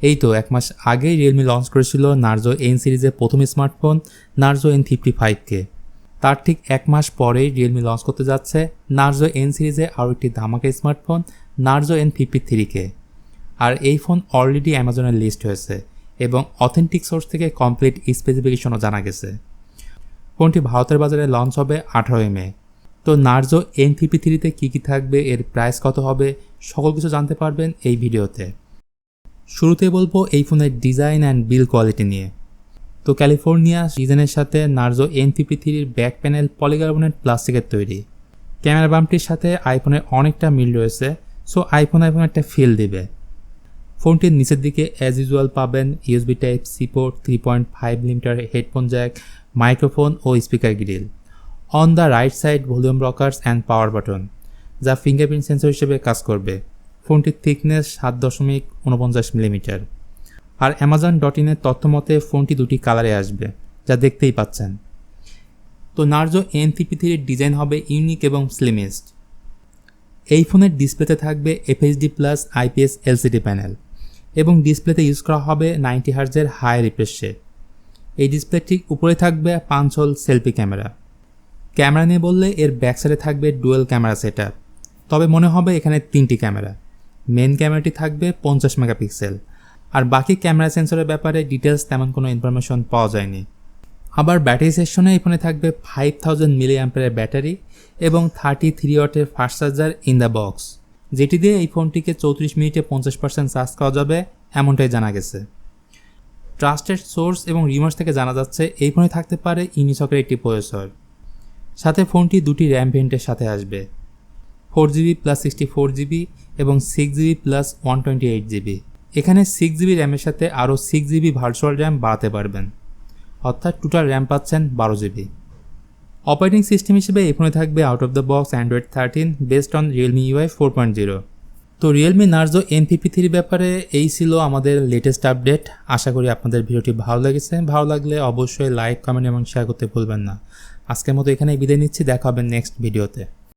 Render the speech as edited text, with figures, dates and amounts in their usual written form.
এই তো এক মাস আগেই রিয়েলমি লঞ্চ করেছিল নার্জো এন সিরিজের প্রথম স্মার্টফোন নার্জো N55কে। তার ঠিক এক মাস পরেই রিয়েলমি লঞ্চ করতে যাচ্ছে নার্জো এন সিরিজে আরও একটি ধামাকা স্মার্টফোন নার্জো N53কে। আর এই ফোন অলরেডি অ্যামাজনে লিস্ট হয়েছে এবং অথেন্টিক সোর্স থেকে কমপ্লিট স্পেসিফিকেশনও জানা গেছে। ফোনটি ভারতের বাজারে লঞ্চ হবে 18 মে। তো নার্জো N53তে কী কী থাকবে, এর প্রাইস কত হবে, সকল কিছু জানতে পারবেন এই ভিডিওতে। শুরুতে বলবো এই ফোনের ডিজাইন অ্যান্ড বিল্ড কোয়ালিটি নিয়ে। তো ক্যালিফোর্নিয়া ডিজাইনের সাথে নার্জো N53-র ব্যাক প্যানেল পলিকার্বনেট প্লাস্টিকের তৈরি। ক্যামেরা বাম্পটির সাথে আইফোনের অনেকটা মিল রয়েছে, সো আইফোন একটা ফিল দিবে। ফোনটির নিচের দিকে অ্যাজ ইউজুয়াল পাবেন USB Type-C port, 3.5mm headphone jack, microphone ও speaker grill. On the right side volume rockers and power button, যা ফিঙ্গারপ্রিন্ট সেন্সর হিসেবে কাজ করবে। ফোনটির থিকনেস 7.49mm। আর Amazon.in-এর তথ্য মতে ফোনটি দুটি কালারে আসবে, যা দেখতেই পাচ্ছেন। তো নার্জো N53-র ডিজাইন হবে ইউনিক এবং স্লিমেস্ট। এই ফোনের ডিসপ্লেতে থাকবে FHD+ IPS LCD প্যানেল এবং ডিসপ্লেতে ইউজ করা হবে 90 হার্জের হাই রিফ্রেশ রেট। এই ডিসপ্লে ঠিক উপরে থাকবে 5 হোল সেলফি ক্যামেরা। ক্যামেরা নিয়ে বললে এর ব্যাক সাইডে থাকবে ডুয়েল ক্যামেরা সেটআপ, তবে মনে হবে এখানে 3টি ক্যামেরা। মেন ক্যামেরাটি থাকবে 50 মেগাপিক্সেল, আর বাকি ক্যামেরা সেন্সরের ব্যাপারে ডিটেলস তেমন কোনো ইনফরমেশন পাওয়া যায়নি। আবার ব্যাটারি সেকশনে এই ফোনে থাকবে 5000 mAh ব্যাটারি এবং 33 ওয়াটের fast charger in the box, যেটি দিয়ে এই ফোনটিকে 34 মিনিটে 50% চার্জ করা যাবে, এমনটাই জানা গেছে। ট্রাস্টেড সোর্স এবং রিমার্স থেকে জানা যাচ্ছে এই ফোনে থাকতে পারে ইউনিসকের একটি প্রসেসর। সাথে ফোনটি দুটি র্যাম ভেরিয়েন্টের সাথে আসবে, 4GB + 64GB এবং 6GB + 128GB। এখানে 6GB র্যামের সাথে আরও 6GB ভার্চুয়াল র্যাম বাড়াতে পারবেন, অর্থাৎ টোটাল র্যাম পাচ্ছেন 12GB। অপারেটিং সিস্টেম হিসেবে এই ফোনে থাকবে out of the box Android 13 based on Realme UI 4.0। তো রিয়েলমি নার্জো N53 ব্যাপারে এই ছিল আমাদের লেটেস্ট আপডেট। আশা করি আপনাদের ভিডিওটি ভালো লেগেছে। ভালো লাগলে অবশ্যই লাইক, কমেন্ট এবং শেয়ার করতে ভুলবেন না। আজকের মতো এখানেই বিদায় নিচ্ছি, দেখা হবে নেক্সট ভিডিওতে।